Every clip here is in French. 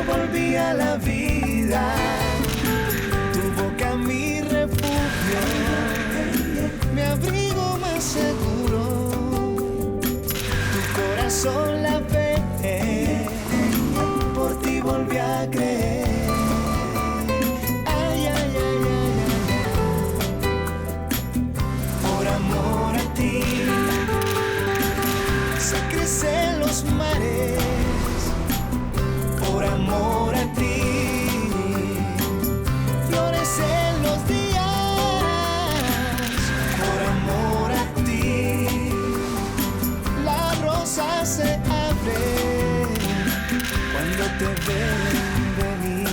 volví a la vida. Tu boca mi refugio, mi abrigo más seguro. Tu corazón la fe, por ti volví a creer. Ay, ay, ay, ay, ay, ay. Por amor a ti se crecen los mares. Por amor a ti florecen los días. Por amor a ti la rosa se abre cuando te ven venir.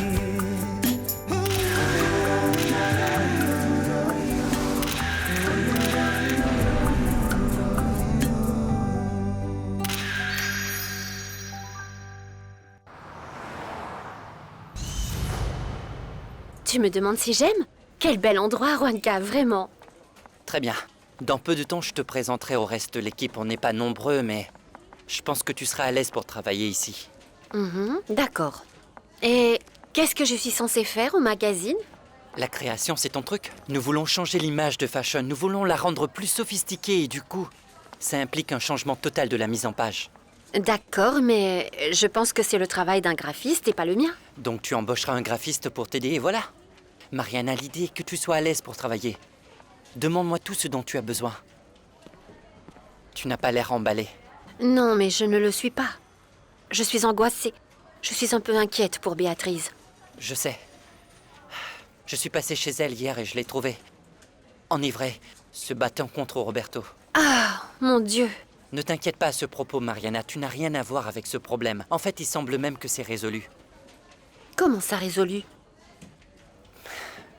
Tu me demandes si j'aime? Quel bel endroit, Juanca, vraiment. Très bien. Dans peu de temps, je te présenterai au reste de l'équipe. On n'est pas nombreux, mais je pense que tu seras à l'aise pour travailler ici. D'accord. Et qu'est-ce que je suis censée faire au magazine? La création, c'est ton truc. Nous voulons changer l'image de Fashion. Nous voulons la rendre plus sophistiquée et du coup, ça implique un changement total de la mise en page. D'accord, mais je pense que c'est le travail d'un graphiste et pas le mien. Donc tu embaucheras un graphiste pour t'aider et voilà. Mariana, l'idée est que tu sois à l'aise pour travailler. Demande-moi tout ce dont tu as besoin. Tu n'as pas l'air emballé. Non, mais je ne le suis pas. Je suis angoissée. Je suis un peu inquiète pour Béatrice. Je sais. Je suis passé chez elle hier et je l'ai trouvée enivrée, se battant contre Roberto. Ah, mon Dieu. Ne t'inquiète pas à ce propos, Mariana. Tu n'as rien à voir avec ce problème. En fait, il semble même que c'est résolu. Comment ça résolu?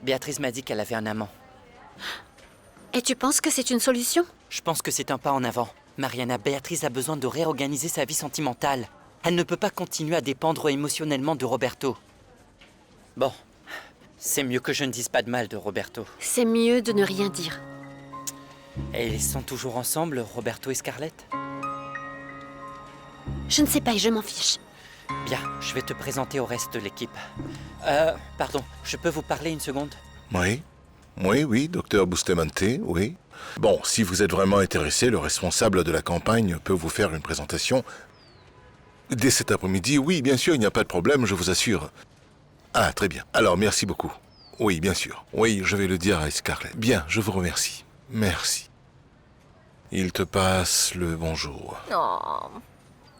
Béatrice m'a dit qu'elle avait un amant. Et tu penses que c'est une solution? Je pense que c'est un pas en avant. Mariana, Béatrice a besoin de réorganiser sa vie sentimentale. Elle ne peut pas continuer à dépendre émotionnellement de Roberto. Bon, c'est mieux que je ne dise pas de mal de Roberto. C'est mieux de ne rien dire. Et ils sont toujours ensemble, Roberto et Scarlett? Je ne sais pas et je m'en fiche. Bien, je vais te présenter au reste de l'équipe. Pardon, je peux vous parler une seconde? Oui, oui, docteur Bustamante, oui. Bon, si vous êtes vraiment intéressé, le responsable de la campagne peut vous faire une présentation. Dès cet après-midi, oui, bien sûr, il n'y a pas de problème, je vous assure. Ah, très bien. Alors, merci beaucoup. Oui, bien sûr. Oui, je vais le dire à Scarlett. Bien, je vous remercie. Merci. Il te passe le bonjour. Oh,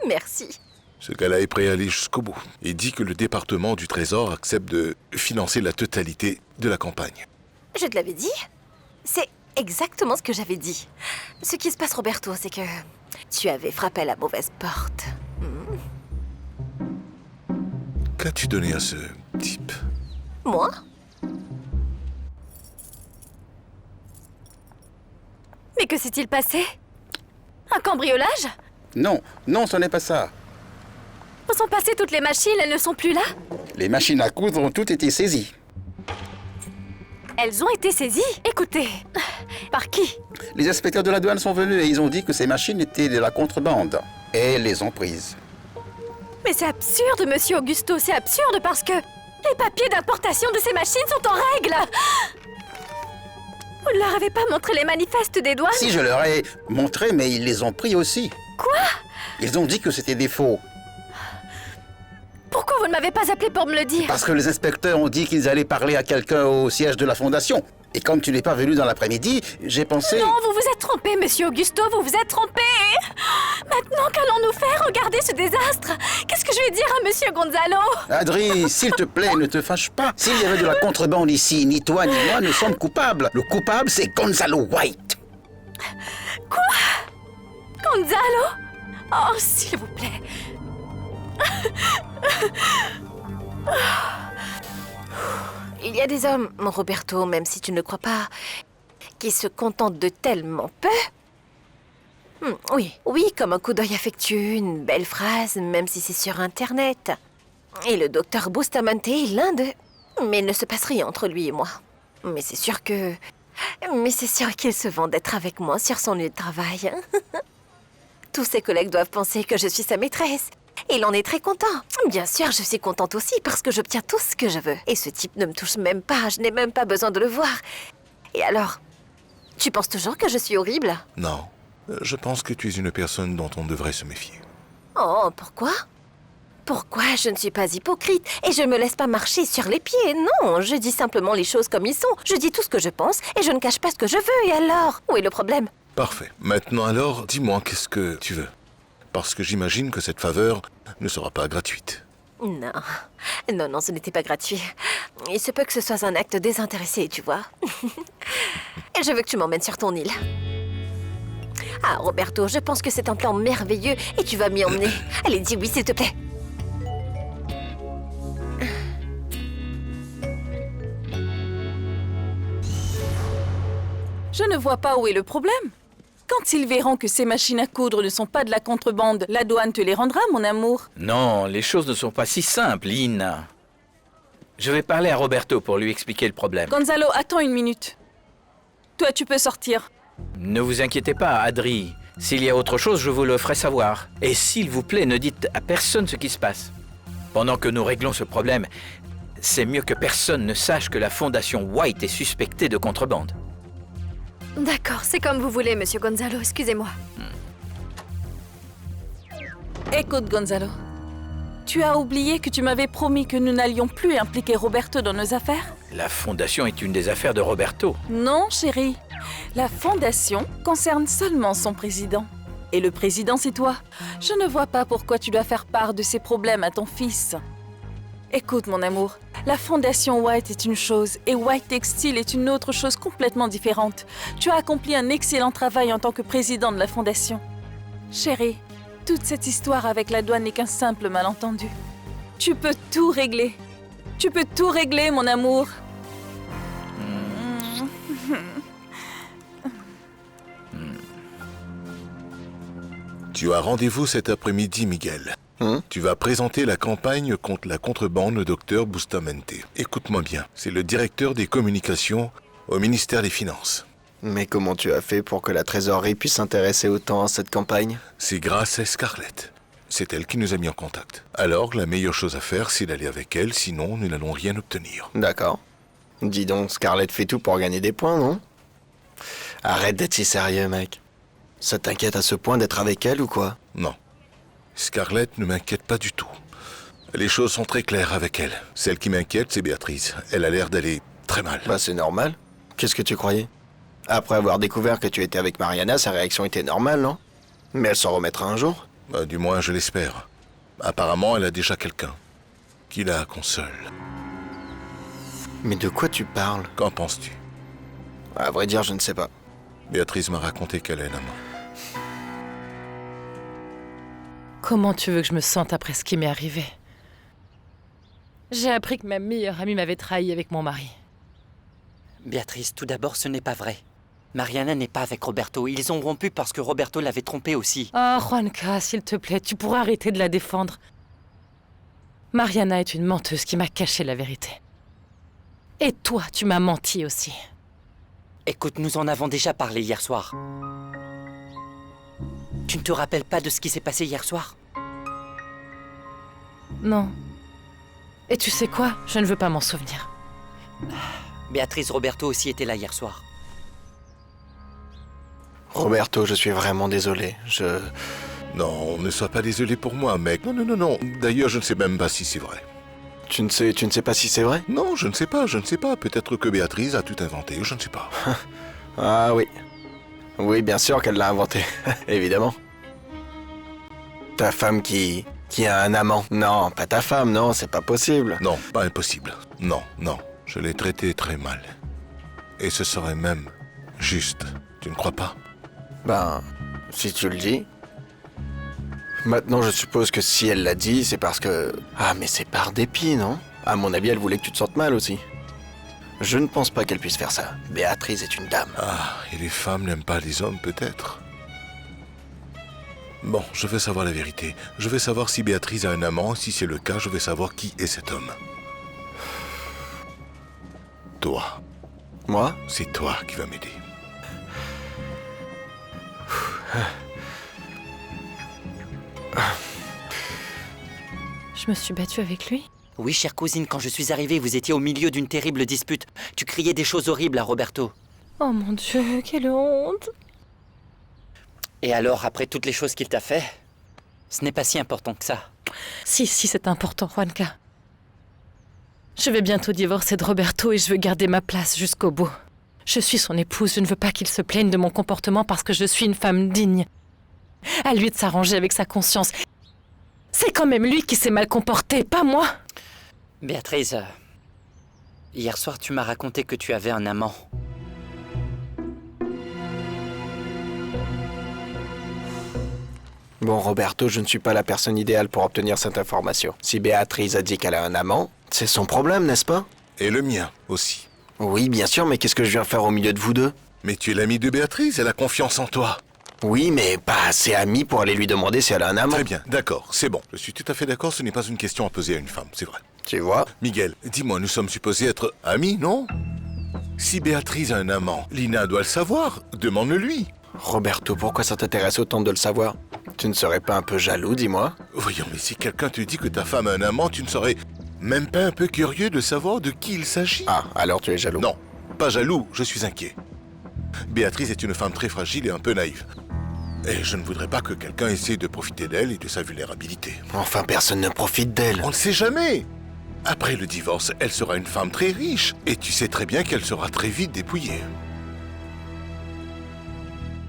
merci. Ce gars-là est prêt à aller jusqu'au bout. Il dit que le département du Trésor accepte de financer la totalité de la campagne. Je te l'avais dit. C'est exactement ce que j'avais dit. Ce qui se passe, Roberto, c'est que tu avais frappé à la mauvaise porte. Qu'as-tu donné à ce type? Moi? Mais que s'est-il passé? Un cambriolage? Non, non, ce n'est pas ça. Où sont passées toutes les machines? Elles ne sont plus là? Les machines à coudre ont toutes été saisies. Elles ont été saisies? Écoutez, par qui? Les inspecteurs de la douane sont venus et ils ont dit que ces machines étaient de la contrebande. Et elles les ont prises. Mais c'est absurde, monsieur Augusto, c'est absurde parce que les papiers d'importation de ces machines sont en règle. Vous ne leur avez pas montré les manifestes des douanes? Si, je leur ai montré, mais ils les ont pris aussi. Quoi? Ils ont dit que c'était des faux. Pourquoi vous ne m'avez pas appelé pour me le dire? Parce que les inspecteurs ont dit qu'ils allaient parler à quelqu'un au siège de la fondation. Et comme tu n'es pas venu dans l'après-midi, j'ai pensé... Non, vous vous êtes trompé, monsieur Augusto, vous vous êtes trompé. Maintenant, qu'allons-nous faire? Regardez ce désastre. Qu'est-ce que je vais dire à monsieur Gonzalo? Adri, s'il te plaît, ne te fâche pas. S'il y avait de la contrebande ici, ni toi ni moi ne sommes coupables. Le coupable, c'est Gonzalo White. Quoi? Gonzalo? Oh, s'il vous plaît. Il y a des hommes, mon Roberto, même si tu ne le crois pas, qui se contentent de tellement peu. Oui, comme un coup d'œil affectueux, une belle phrase, même si c'est sur Internet. Et le docteur Bustamante est l'un d'eux. Mais il ne se passe rien entre lui et moi. Mais c'est sûr qu'il se vante d'être avec moi sur son lieu de travail. Tous ses collègues doivent penser que je suis sa maîtresse. Il en est très content. Bien sûr, je suis contente aussi parce que j'obtiens tout ce que je veux. Et ce type ne me touche même pas, je n'ai même pas besoin de le voir. Et alors, tu penses toujours que je suis horrible? Non. Je pense que tu es une personne dont on devrait se méfier. Oh, pourquoi? Pourquoi je ne suis pas hypocrite et je ne me laisse pas marcher sur les pieds? Non, je dis simplement les choses comme ils sont. Je dis tout ce que je pense et je ne cache pas ce que je veux. Et alors, où est le problème? Parfait. Maintenant alors, dis-moi qu'est-ce que tu veux. Parce que j'imagine que cette faveur ne sera pas gratuite. Non, non, ce n'était pas gratuit. Il se peut que ce soit un acte désintéressé, tu vois. Et je veux que tu m'emmènes sur ton île. Ah, Roberto, je pense que c'est un plan merveilleux et tu vas m'y emmener. Allez, dis oui, s'il te plaît. Je ne vois pas où est le problème. Quand ils verront que ces machines à coudre ne sont pas de la contrebande, la douane te les rendra, mon amour. Non, les choses ne sont pas si simples, Lynn. Je vais parler à Roberto pour lui expliquer le problème. Gonzalo, attends une minute. Toi, tu peux sortir. Ne vous inquiétez pas, Adri. S'il y a autre chose, je vous le ferai savoir. Et s'il vous plaît, ne dites à personne ce qui se passe. Pendant que nous réglons ce problème, c'est mieux que personne ne sache que la fondation White est suspectée de contrebande. D'accord, c'est comme vous voulez, monsieur Gonzalo, excusez-moi. Écoute, Gonzalo. Tu as oublié que tu m'avais promis que nous n'allions plus impliquer Roberto dans nos affaires? La fondation est une des affaires de Roberto. Non, chérie. La fondation concerne seulement son président. Et le président, c'est toi. Je ne vois pas pourquoi tu dois faire part de ces problèmes à ton fils. Écoute, mon amour, la fondation White est une chose et White Textile est une autre chose complètement différente. Tu as accompli un excellent travail en tant que président de la fondation. Chérie, toute cette histoire avec la douane n'est qu'un simple malentendu. Tu peux tout régler. Tu peux tout régler, mon amour. Tu as rendez-vous cet après-midi, Miguel. Tu vas présenter la campagne contre la contrebande au docteur Bustamante. Écoute-moi bien, c'est le directeur des communications au ministère des Finances. Mais comment tu as fait pour que la trésorerie puisse s'intéresser autant à cette campagne? C'est grâce à Scarlett. C'est elle qui nous a mis en contact. Alors, la meilleure chose à faire, c'est d'aller avec elle, sinon nous n'allons rien obtenir. D'accord. Dis donc, Scarlett fait tout pour gagner des points, non? Arrête d'être si sérieux, mec. Ça t'inquiète à ce point d'être avec elle ou quoi? Non. Scarlett ne m'inquiète pas du tout. Les choses sont très claires avec elle. Celle qui m'inquiète, c'est Béatrice. Elle a l'air d'aller très mal. Bah c'est normal. Qu'est-ce que tu croyais? Après avoir découvert que tu étais avec Mariana, sa réaction était normale, non? Mais elle s'en remettra un jour. Bah, du moins, je l'espère. Apparemment, elle a déjà quelqu'un qui la console. Mais de quoi tu parles? Qu'en penses-tu? À vrai dire, je ne sais pas. Béatrice m'a raconté qu'elle a un amant. Comment tu veux que je me sente après ce qui m'est arrivé? J'ai appris que ma meilleure amie m'avait trahi avec mon mari. Béatrice, tout d'abord, ce n'est pas vrai. Mariana n'est pas avec Roberto. Ils ont rompu parce que Roberto l'avait trompée aussi. Oh, Juanca, s'il te plaît, tu pourrais arrêter de la défendre. Mariana est une menteuse qui m'a caché la vérité. Et toi, tu m'as menti aussi. Écoute, nous en avons déjà parlé hier soir. Tu ne te rappelles pas de ce qui s'est passé hier soir? Non. Et tu sais quoi? Je ne veux pas m'en souvenir. Béatrice, Roberto aussi était là hier soir. Roberto, je suis vraiment désolé. Non, ne sois pas désolé pour moi, mec. Non. D'ailleurs, je ne sais même pas si c'est vrai. Tu ne sais pas si c'est vrai? Non, je ne sais pas. Peut-être que Béatrice a tout inventé, je ne sais pas. Ah oui. Oui, bien sûr qu'elle l'a inventé. Évidemment. Ta femme qui a un amant. Non, pas ta femme, non, c'est pas possible. Non, pas impossible. Non. Je l'ai traité très mal. Et ce serait même juste. Tu ne crois pas? Ben, si tu le dis. Maintenant, je suppose que si elle l'a dit, c'est parce que... Ah, mais c'est par dépit, non? À mon avis, elle voulait que tu te sentes mal aussi. Je ne pense pas qu'elle puisse faire ça. Béatrice est une dame. Ah, et les femmes n'aiment pas les hommes, peut-être? Bon, je veux savoir la vérité. Je veux savoir si Béatrice a un amant. Si c'est le cas, je veux savoir qui est cet homme. Toi. Moi? C'est toi qui vas m'aider. Je me suis battue avec lui. Oui, chère cousine, quand je suis arrivée, vous étiez au milieu d'une terrible dispute. Tu criais des choses horribles à Roberto. Oh mon Dieu, quelle honte. Et alors, après toutes les choses qu'il t'a fait, ce n'est pas si important que ça. Si, c'est important, Juanca. Je vais bientôt divorcer de Roberto et je veux garder ma place jusqu'au bout. Je suis son épouse, je ne veux pas qu'il se plaigne de mon comportement parce que je suis une femme digne. À lui de s'arranger avec sa conscience. C'est quand même lui qui s'est mal comporté, pas moi. Béatrice, hier soir, tu m'as raconté que tu avais un amant. Bon, Roberto, je ne suis pas la personne idéale pour obtenir cette information. Si Béatrice a dit qu'elle a un amant, c'est son problème, n'est-ce pas? Et le mien aussi. Oui, bien sûr, mais qu'est-ce que je viens faire au milieu de vous deux? Mais tu es l'ami de Béatrice, elle a confiance en toi. Oui, mais pas assez ami pour aller lui demander si elle a un amant. Très bien, d'accord, c'est bon. Je suis tout à fait d'accord, ce n'est pas une question à poser à une femme, c'est vrai. Tu vois? Miguel, dis-moi, nous sommes supposés être amis, non? Si Béatrice a un amant, Lina doit le savoir, demande-le-lui. Roberto, pourquoi ça t'intéresse autant de le savoir? Tu ne serais pas un peu jaloux, dis-moi? Voyons, mais si quelqu'un te dit que ta femme a un amant, tu ne serais même pas un peu curieux de savoir de qui il s'agit? Ah, alors tu es jaloux? Non, pas jaloux, je suis inquiet. Béatrice est une femme très fragile et un peu naïve. Et je ne voudrais pas que quelqu'un essaie de profiter d'elle et de sa vulnérabilité. Enfin, personne ne profite d'elle. On ne sait jamais. Après le divorce, elle sera une femme très riche. Et tu sais très bien qu'elle sera très vite dépouillée.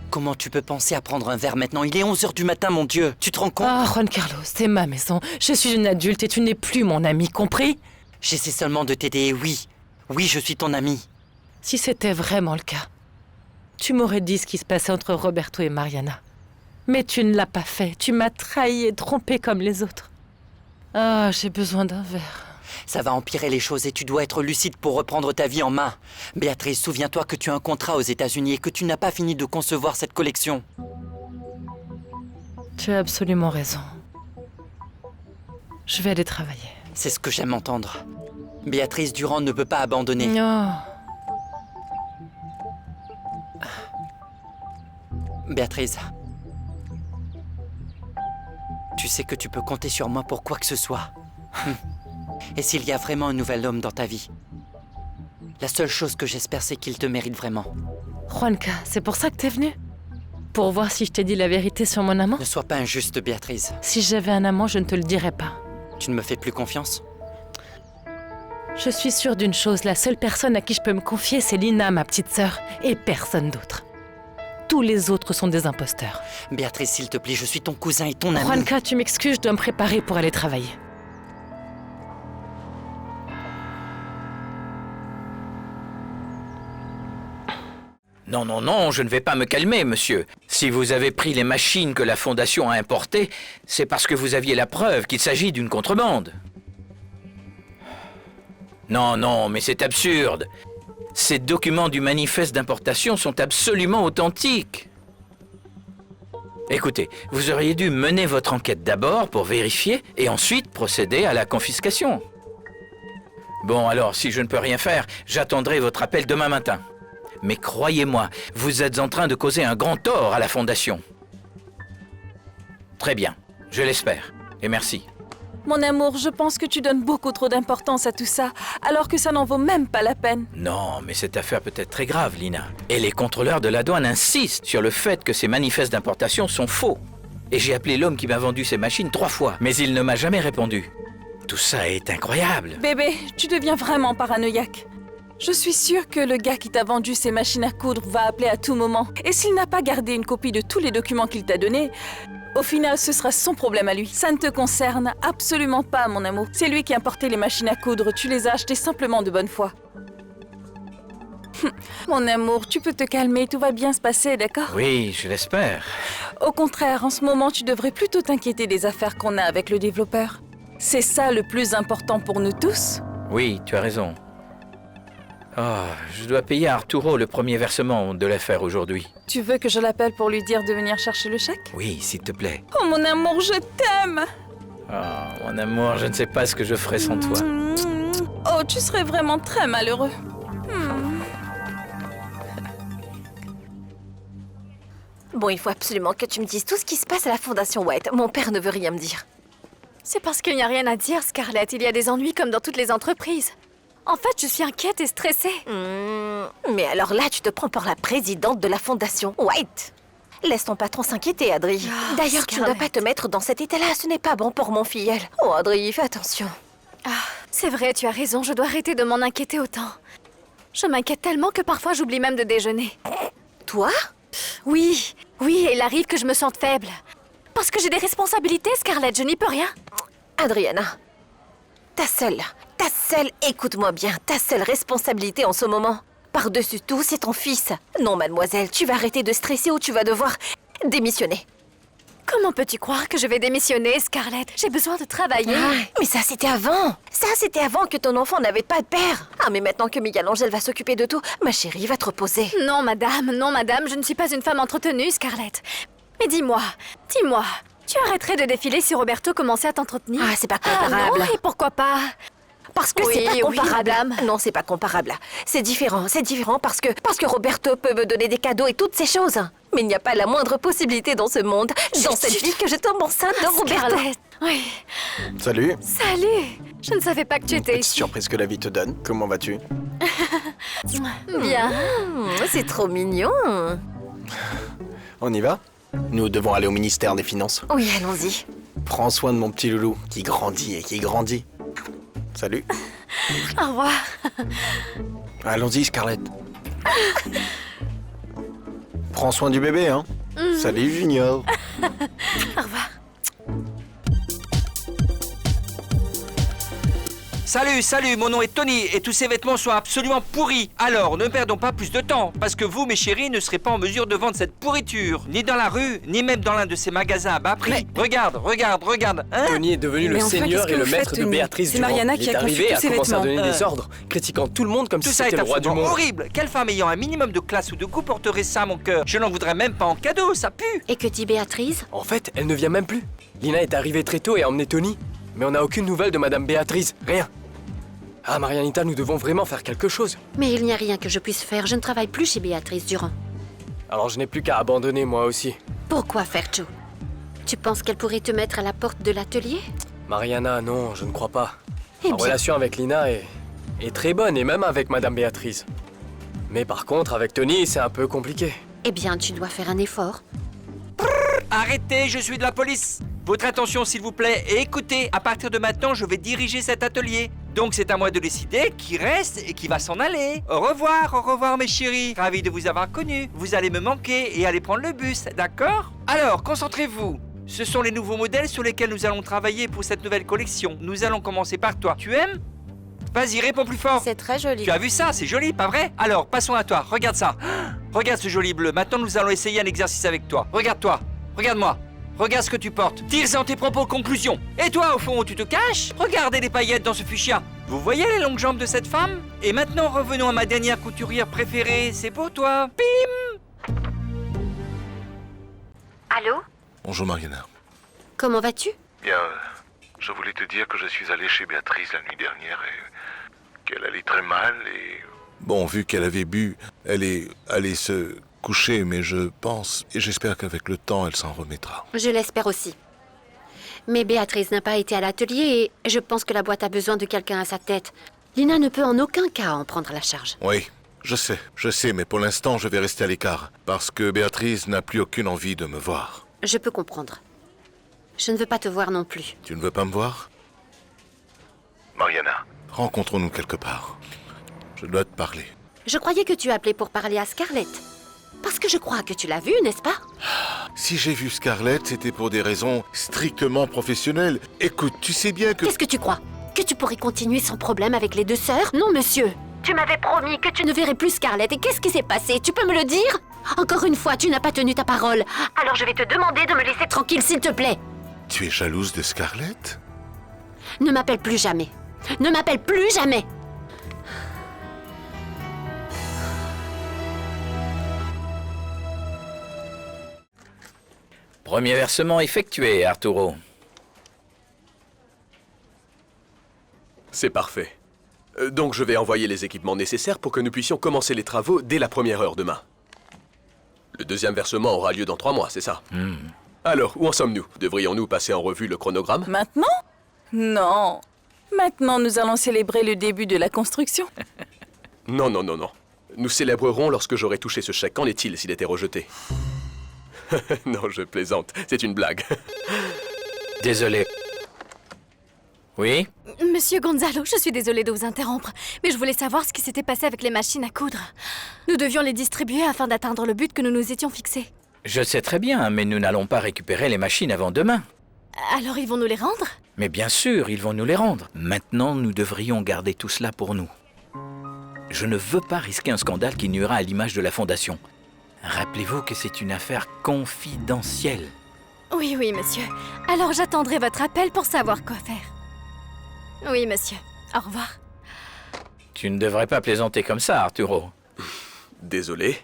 Comment tu peux penser à prendre un verre maintenant? Il est 11h du matin, mon Dieu. Tu te rends compte? Ah, Juan Carlos, c'est ma maison. Je suis une adulte et tu n'es plus mon ami, compris? J'essaie seulement de t'aider, oui. Oui, je suis ton ami. Si c'était vraiment le cas, tu m'aurais dit ce qui se passait entre Roberto et Mariana. Mais tu ne l'as pas fait. Tu m'as trahi et trompé comme les autres. Ah, j'ai besoin d'un verre. Ça va empirer les choses et tu dois être lucide pour reprendre ta vie en main. Béatrice, souviens-toi que tu as un contrat aux États-Unis et que tu n'as pas fini de concevoir cette collection. Tu as absolument raison. Je vais aller travailler. C'est ce que j'aime entendre. Béatrice Durand ne peut pas abandonner. Oh. Béatrice, tu sais que tu peux compter sur moi pour quoi que ce soit. Et s'il y a vraiment un nouvel homme dans ta vie, la seule chose que j'espère, c'est qu'il te mérite vraiment. Juanca, c'est pour ça que t'es venu? Pour voir si je t'ai dit la vérité sur mon amant? Ne sois pas injuste, Béatrice. Si j'avais un amant, je ne te le dirais pas. Tu ne me fais plus confiance? Je suis sûre d'une chose, la seule personne à qui je peux me confier, c'est Lina, ma petite sœur, et personne d'autre. Tous les autres sont des imposteurs. Béatrice, s'il te plaît, je suis ton cousin et ton ami. Juanca, tu m'excuses, je dois me préparer pour aller travailler. Non, non, non, je ne vais pas me calmer, monsieur. Si vous avez pris les machines que la Fondation a importées, c'est parce que vous aviez la preuve qu'il s'agit d'une contrebande. Non, non, mais c'est absurde. Ces documents du manifeste d'importation sont absolument authentiques. Écoutez, vous auriez dû mener votre enquête d'abord pour vérifier et ensuite procéder à la confiscation. Bon, alors, si je ne peux rien faire, j'attendrai votre appel demain matin. Mais croyez-moi, vous êtes en train de causer un grand tort à la Fondation. Très bien, je l'espère. Et merci. Mon amour, je pense que tu donnes beaucoup trop d'importance à tout ça, alors que ça n'en vaut même pas la peine. Non, mais cette affaire peut être très grave, Lina. Et les contrôleurs de la douane insistent sur le fait que ces manifestes d'importation sont faux. Et j'ai appelé l'homme qui m'a vendu ces machines 3 fois, mais il ne m'a jamais répondu. Tout ça est incroyable. Bébé, tu deviens vraiment paranoïaque. Je suis sûre que le gars qui t'a vendu ces machines à coudre va appeler à tout moment. Et s'il n'a pas gardé une copie de tous les documents qu'il t'a donnés, au final, ce sera son problème à lui. Ça ne te concerne absolument pas, mon amour. C'est lui qui a importé les machines à coudre. Tu les as achetées simplement de bonne foi. Mon amour, tu peux te calmer. Tout va bien se passer, d'accord? Oui, je l'espère. Au contraire, en ce moment, tu devrais plutôt t'inquiéter des affaires qu'on a avec le développeur. C'est ça le plus important pour nous tous. Oui, tu as raison. Oh, je dois payer à Arturo le premier versement de l'affaire aujourd'hui. Tu veux que je l'appelle pour lui dire de venir chercher le chèque? Oui, s'il te plaît. Oh mon amour, je t'aime! Oh, mon amour, je ne sais pas ce que je ferais sans toi. Oh, tu serais vraiment très malheureux. Bon, il faut absolument que tu me dises tout ce qui se passe à la Fondation White. Mon père ne veut rien me dire. C'est parce qu'il n'y a rien à dire, Scarlett. Il y a des ennuis comme dans toutes les entreprises. En fait, je suis inquiète et stressée. Mais alors là, tu te prends pour la présidente de la fondation White. Laisse ton patron s'inquiéter, Adri. Oh, D'ailleurs, tu ne dois pas te mettre dans cet état-là. Ce n'est pas bon pour mon filleul. Oh, Adri, fais attention. C'est vrai, tu as raison. Je dois arrêter de m'en inquiéter autant. Je m'inquiète tellement que parfois j'oublie même de déjeuner. Toi? Oui, oui, et il arrive que je me sente faible. Parce que j'ai des responsabilités, Scarlett. Je n'y peux rien. Adriana, ta seule, écoute-moi bien, ta seule responsabilité en ce moment, par-dessus tout, c'est ton fils. Non, mademoiselle, tu vas arrêter de stresser ou tu vas devoir démissionner. Comment peux-tu croire que je vais démissionner, Scarlett? J'ai besoin de travailler. Mais ça, c'était avant. Ça, c'était avant que ton enfant n'avait pas de père. Ah, mais maintenant que Miguel Angel va s'occuper de tout, ma chérie, va te reposer. Non, madame, je ne suis pas une femme entretenue, Scarlett. Mais dis-moi, tu arrêterais de défiler si Roberto commençait à t'entretenir? Ah, c'est pas comparable. Ah non, et pourquoi pas? Parce que Oui, c'est pas oui, comparable. madame. Non, c'est pas comparable. C'est différent parce que Roberto peut me donner des cadeaux et toutes ces choses. Mais il n'y a pas la moindre possibilité dans ce monde, dans cette vie, que je tombe enceinte de Roberto. Scarlett, oui. Salut. Salut. Je ne savais pas que tu étais Petite ici. surprise que la vie te donne. Comment vas-tu? Bien. C'est trop mignon. On y va? Nous devons aller au ministère des Finances. Oui, allons-y. Prends soin de mon petit loulou, qui grandit et qui grandit. Salut. Au revoir. Allons-y, Scarlett. Prends soin du bébé, hein. Salut, Junior. Au revoir. Salut, mon nom est Tony et tous ces vêtements sont absolument pourris. Alors, ne perdons pas plus de temps, parce que vous, mes chéris, ne serez pas en mesure de vendre cette pourriture, ni dans la rue, ni même dans l'un de ces magasins à bas prix. Regarde, hein? Tony est devenu le seigneur et le maître de Béatrice Durand. Mariana Il qui est a conçu arrivé tous à ces commencer à vêtements. donner des ordres, critiquant tout le monde comme Tout si ça est c'était le roi du absolument monde. horrible. Quelle femme ayant un minimum de classe ou de goût porterait ça, mon cœur? Je n'en voudrais même pas en cadeau, ça pue. Et que dit Béatrice? En fait, elle ne vient même plus. Lina est arrivée très tôt et a emmené Tony. Mais on n'a aucune nouvelle de Madame Béatrice. Rien. Ah, Marianita, nous devons vraiment faire quelque chose. Mais il n'y a rien que je puisse faire. Je ne travaille plus chez Béatrice Durand. Alors je n'ai plus qu'à abandonner, moi aussi. Pourquoi faire, Joe? Tu penses qu'elle pourrait te mettre à la porte de l'atelier? Mariana, non, je ne crois pas. Eh Ma bien. relation avec Lina est très bonne, et même avec Madame Béatrice. Mais par contre, avec Tony, c'est un peu compliqué. Eh bien, tu dois faire un effort. Arrêtez, je suis de la police. Votre attention, s'il vous plaît, et écoutez, à partir de maintenant, je vais diriger cet atelier. Donc c'est à moi de décider qui reste et qui va s'en aller. Au revoir mes chéris. Ravi de vous avoir connus. Vous allez me manquer et aller prendre le bus, d'accord? Alors, concentrez-vous. Ce sont les nouveaux modèles sur lesquels nous allons travailler pour cette nouvelle collection. Nous allons commencer par toi. Tu aimes? Vas-y, réponds plus fort. C'est très joli. Tu as vu ça? C'est joli, pas vrai? Alors, passons à toi. Regarde ça. Regarde ce joli bleu. Maintenant, nous allons essayer un exercice avec toi. Regarde-toi. Regarde-moi. Regarde ce que tu portes. Tire-en tes propres conclusions. Et toi, au fond, où tu te caches? Regardez les paillettes dans ce fuchsia. Vous voyez les longues jambes de cette femme? Et maintenant, revenons à ma dernière couturière préférée. C'est pour toi. Pim! Allô? Bonjour Mariana. Comment vas-tu? Bien, je voulais te dire que je suis allé chez Béatrice la nuit dernière et qu'elle allait très mal et... Bon, vu qu'elle avait bu, elle est allée se coucher, mais je pense et j'espère qu'avec le temps, elle s'en remettra. Je l'espère aussi. Mais Béatrice n'a pas été à l'atelier et je pense que la boîte a besoin de quelqu'un à sa tête. Lina ne peut en aucun cas en prendre la charge. Oui, je sais, mais pour l'instant, je vais rester à l'écart, parce que Béatrice n'a plus aucune envie de me voir. Je peux comprendre. Je ne veux pas te voir non plus. Tu ne veux pas me voir? Mariana, rencontrons-nous quelque part. Je dois te parler. Je croyais que tu appelais pour parler à Scarlett. Parce que je crois que tu l'as vue, n'est-ce pas? Si j'ai vu Scarlett, c'était pour des raisons strictement professionnelles. Écoute, tu sais bien que... Qu'est-ce que tu crois? Que tu pourrais continuer sans problème avec les deux sœurs? Non, monsieur. Tu m'avais promis que tu ne verrais plus Scarlett. Et qu'est-ce qui s'est passé? Tu peux me le dire? Encore une fois, tu n'as pas tenu ta parole. Alors je vais te demander de me laisser tranquille, s'il te plaît. Tu es jalouse de Scarlett? Ne m'appelle plus jamais. Ne m'appelle plus jamais. Premier versement effectué, Arturo. C'est parfait. Donc je vais envoyer les équipements nécessaires pour que nous puissions commencer les travaux dès la première heure demain. Le deuxième versement aura lieu dans 3 mois, c'est ça? Alors, où en sommes-nous? Devrions-nous passer en revue le chronogramme? Maintenant? Non. Maintenant, nous allons célébrer le début de la construction. Non, non, non, non. Nous célébrerons lorsque j'aurai touché ce chèque. Qu'en est-il s'il était rejeté? Non, je plaisante. C'est une blague. Désolé. Oui? Monsieur Gonzalo, je suis désolée de vous interrompre, mais je voulais savoir ce qui s'était passé avec les machines à coudre. Nous devions les distribuer afin d'atteindre le but que nous nous étions fixés. Je sais très bien, mais nous n'allons pas récupérer les machines avant demain. Alors ils vont nous les rendre? Mais bien sûr, ils vont nous les rendre. Maintenant, nous devrions garder tout cela pour nous. Je ne veux pas risquer un scandale qui nuira à l'image de la Fondation. Rappelez-vous que c'est une affaire confidentielle. Oui, oui, monsieur. Alors j'attendrai votre appel pour savoir quoi faire. Oui, monsieur. Au revoir. Tu ne devrais pas plaisanter comme ça, Arturo. Désolé.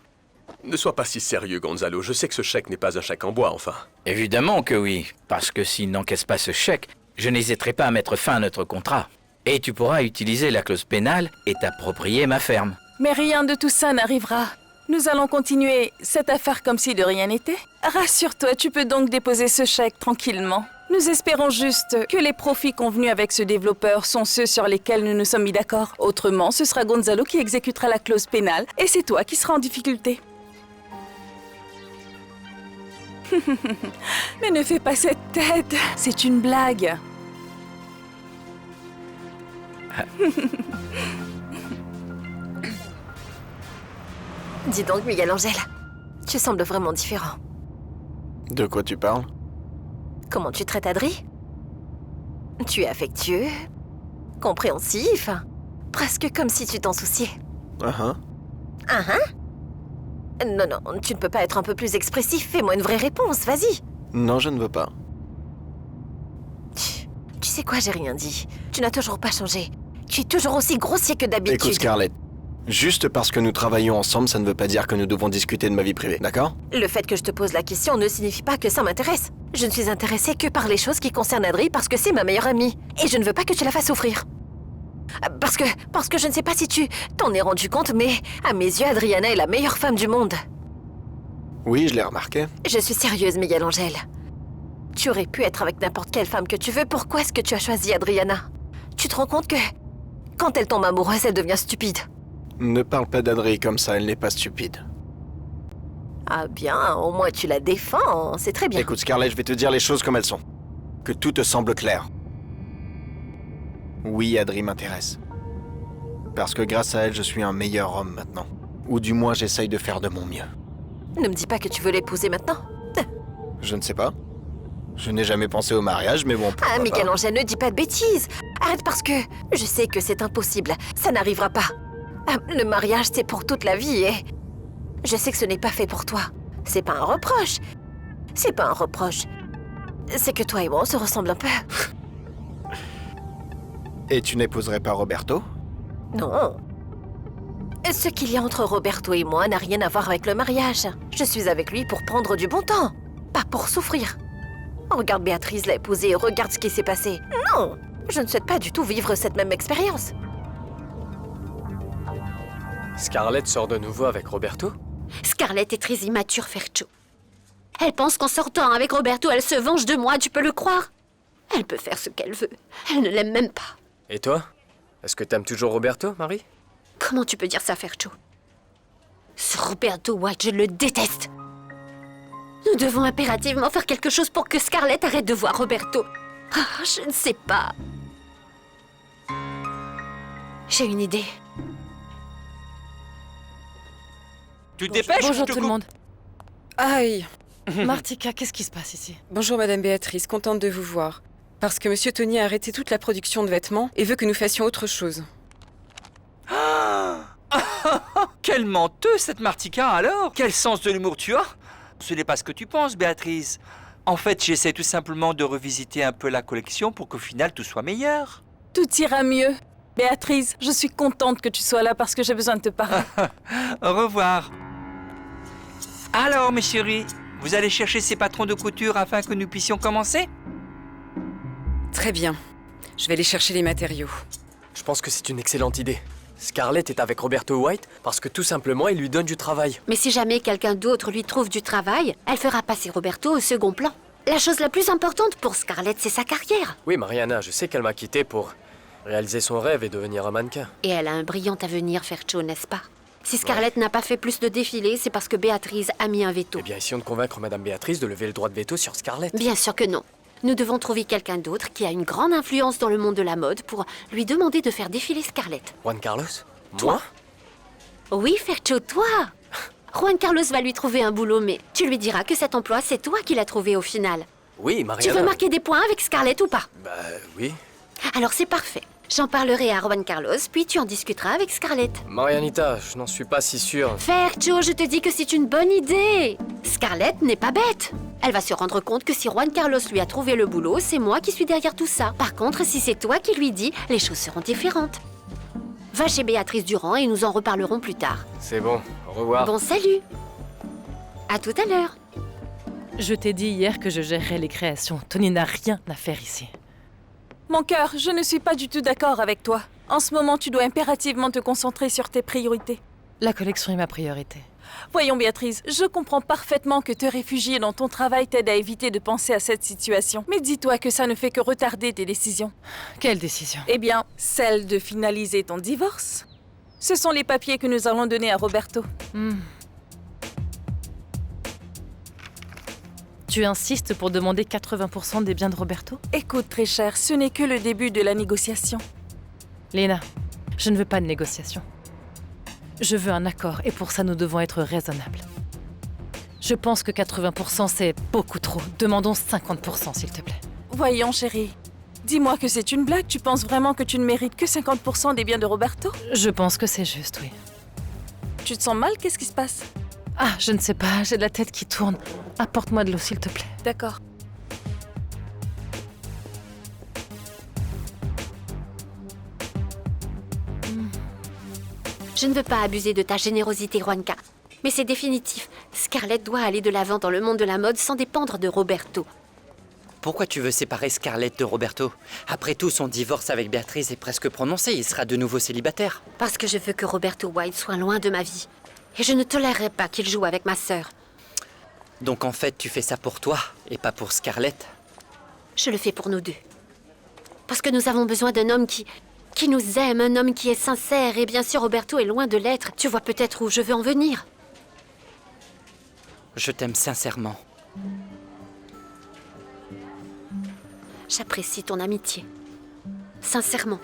Ne sois pas si sérieux, Gonzalo. Je sais que ce chèque n'est pas un chèque en bois, enfin. Évidemment que oui, parce que s'il n'encaisse pas ce chèque, je n'hésiterai pas à mettre fin à notre contrat. Et tu pourras utiliser la clause pénale et t'approprier ma ferme. Mais rien de tout ça n'arrivera. Nous allons continuer cette affaire comme si de rien n'était. Rassure-toi, tu peux donc déposer ce chèque tranquillement. Nous espérons juste que les profits convenus avec ce développeur sont ceux sur lesquels nous nous sommes mis d'accord. Autrement, ce sera Gonzalo qui exécutera la clause pénale et c'est toi qui seras en difficulté. Mais ne fais pas cette tête, c'est une blague. Dis donc, Miguel Angel, tu sembles vraiment différent. De quoi tu parles? Comment tu traites Adri? Tu es affectueux, compréhensif, presque comme si tu t'en souciais. Non, non, tu ne peux pas être un peu plus expressif. Fais-moi une vraie réponse, vas-y. Non, je ne veux pas. Tu sais quoi, j'ai rien dit. Tu n'as toujours pas changé. Tu es toujours aussi grossier que d'habitude. Écoute, Scarlett. Juste parce que nous travaillons ensemble, ça ne veut pas dire que nous devons discuter de ma vie privée, d'accord? Le fait que je te pose la question ne signifie pas que ça m'intéresse. Je ne suis intéressée que par les choses qui concernent Adri parce que c'est ma meilleure amie. Et je ne veux pas que tu la fasses souffrir. Parce que je ne sais pas si tu t'en es rendu compte, mais à mes yeux, Adriana est la meilleure femme du monde. Oui, je l'ai remarqué. Je suis sérieuse, Miguel Angel. Tu aurais pu être avec n'importe quelle femme que tu veux, pourquoi est-ce que tu as choisi Adriana? Tu te rends compte que quand elle tombe amoureuse, elle devient stupide. Ne parle pas d'Adri comme ça, elle n'est pas stupide. Ah bien, au moins tu la défends, c'est très bien. Écoute, Scarlett, je vais te dire les choses comme elles sont. Que tout te semble clair. Oui, Adri m'intéresse. Parce que grâce à elle, je suis un meilleur homme maintenant. Ou du moins, j'essaye de faire de mon mieux. Ne me dis pas que tu veux l'épouser maintenant. Je ne sais pas. Je n'ai jamais pensé au mariage, mais bon, pourquoi Miguel pas. Angel, ne dis pas de bêtises. Arrête parce que je sais que c'est impossible. Ça n'arrivera pas. Le mariage, c'est pour toute la vie et... Je sais que ce n'est pas fait pour toi. C'est pas un reproche. C'est pas un reproche. C'est que toi et moi, on se ressemble un peu. Et tu n'épouserais pas Roberto? Non. Ce qu'il y a entre Roberto et moi n'a rien à voir avec le mariage. Je suis avec lui pour prendre du bon temps, pas pour souffrir. Regarde Béatrice l'a épousé et regarde ce qui s'est passé. Non, je ne souhaite pas du tout vivre cette même expérience. Scarlett sort de nouveau avec Roberto? Scarlett est très immature, Fercho. Elle pense qu'en sortant avec Roberto, elle se venge de moi, tu peux le croire? Elle peut faire ce qu'elle veut. Elle ne l'aime même pas. Et toi? Est-ce que t'aimes toujours Roberto, Marie? Comment tu peux dire ça, Fercho? Ce Roberto White, je le déteste. Nous devons impérativement faire quelque chose pour que Scarlett arrête de voir Roberto. Ah, je ne sais pas. J'ai une idée. Tu te dépêches? Bonjour je te tout le coupe. monde. Aïe. Martika, qu'est-ce qui se passe ici? Bonjour Madame Béatrice, contente de vous voir. Parce que Monsieur Tony a arrêté toute la production de vêtements et veut que nous fassions autre chose. Quelle menteuse cette Martika alors! Quel sens de l'humour tu as! Ce n'est pas ce que tu penses, Béatrice. En fait, j'essaie tout simplement de revisiter un peu la collection pour qu'au final tout soit meilleur. Tout ira mieux. Béatrice, je suis contente que tu sois là parce que j'ai besoin de te parler. Au revoir. Alors, mes chéris, vous allez chercher ces patrons de couture afin que nous puissions commencer? Très bien. Je vais aller chercher les matériaux. Je pense que c'est une excellente idée. Scarlett est avec Roberto White parce que tout simplement, il lui donne du travail. Mais si jamais quelqu'un d'autre lui trouve du travail, elle fera passer Roberto au second plan. La chose la plus importante pour Scarlett, c'est sa carrière. Oui, Mariana, je sais qu'elle m'a quitté pour réaliser son rêve et devenir un mannequin. Et elle a un brillant avenir, Fercho, n'est-ce pas? Si Scarlett n'a pas fait plus de défilés, c'est parce que Béatrice a mis un veto. Eh bien, essayons de convaincre Madame Béatrice de lever le droit de veto sur Scarlett. Bien sûr que non. Nous devons trouver quelqu'un d'autre qui a une grande influence dans le monde de la mode pour lui demander de faire défiler Scarlett. Juan Carlos? Toi? Oui, Fercho, toi. Juan Carlos va lui trouver un boulot, mais tu lui diras que cet emploi, c'est toi qui l'as trouvé au final. Oui, Mariana. Tu veux marquer des points avec Scarlett ou pas? Bah oui. Alors c'est parfait. J'en parlerai à Juan Carlos, puis tu en discuteras avec Scarlett. Marianita, je n'en suis pas si sûr. Fercho, je te dis que c'est une bonne idée. Scarlett n'est pas bête. Elle va se rendre compte que si Juan Carlos lui a trouvé le boulot, c'est moi qui suis derrière tout ça. Par contre, si c'est toi qui lui dis, les choses seront différentes. Va chez Béatrice Durand et nous en reparlerons plus tard. C'est bon, au revoir. Bon salut. À tout à l'heure. Je t'ai dit hier que je gérerais les créations. Tony n'a rien à faire ici. Mon cœur, je ne suis pas du tout d'accord avec toi. En ce moment, tu dois impérativement te concentrer sur tes priorités. La collection est ma priorité. Voyons, Béatrice, je comprends parfaitement que te réfugier dans ton travail t'aide à éviter de penser à cette situation. Mais dis-toi que ça ne fait que retarder tes décisions. Quelle décision? Eh bien, celle de finaliser ton divorce. Ce sont les papiers que nous allons donner à Roberto. Tu insistes pour demander 80% des biens de Roberto? Écoute, très cher, ce n'est que le début de la négociation. Léna, je ne veux pas de négociation. Je veux un accord et pour ça, nous devons être raisonnables. Je pense que 80% c'est beaucoup trop. Demandons 50%, s'il te plaît. Voyons, chérie. Dis-moi que c'est une blague. Tu penses vraiment que tu ne mérites que 50% des biens de Roberto? Je pense que c'est juste, oui. Tu te sens mal? Qu'est-ce qui se passe? Ah, je ne sais pas, j'ai de la tête qui tourne. Apporte-moi de l'eau, s'il te plaît. D'accord. Je ne veux pas abuser de ta générosité, Juanca. Mais c'est définitif. Scarlett doit aller de l'avant dans le monde de la mode sans dépendre de Roberto. Pourquoi tu veux séparer Scarlett de Roberto? Après tout, son divorce avec Béatrice est presque prononcé. Il sera de nouveau célibataire. Parce que je veux que Roberto White soit loin de ma vie. Et je ne tolérerai pas qu'il joue avec ma sœur. Donc en fait, tu fais ça pour toi et pas pour Scarlett? Je le fais pour nous deux. Parce que nous avons besoin d'un homme qui nous aime, un homme qui est sincère. Et bien sûr, Roberto est loin de l'être. Tu vois peut-être où je veux en venir. Je t'aime sincèrement. J'apprécie ton amitié. Sincèrement.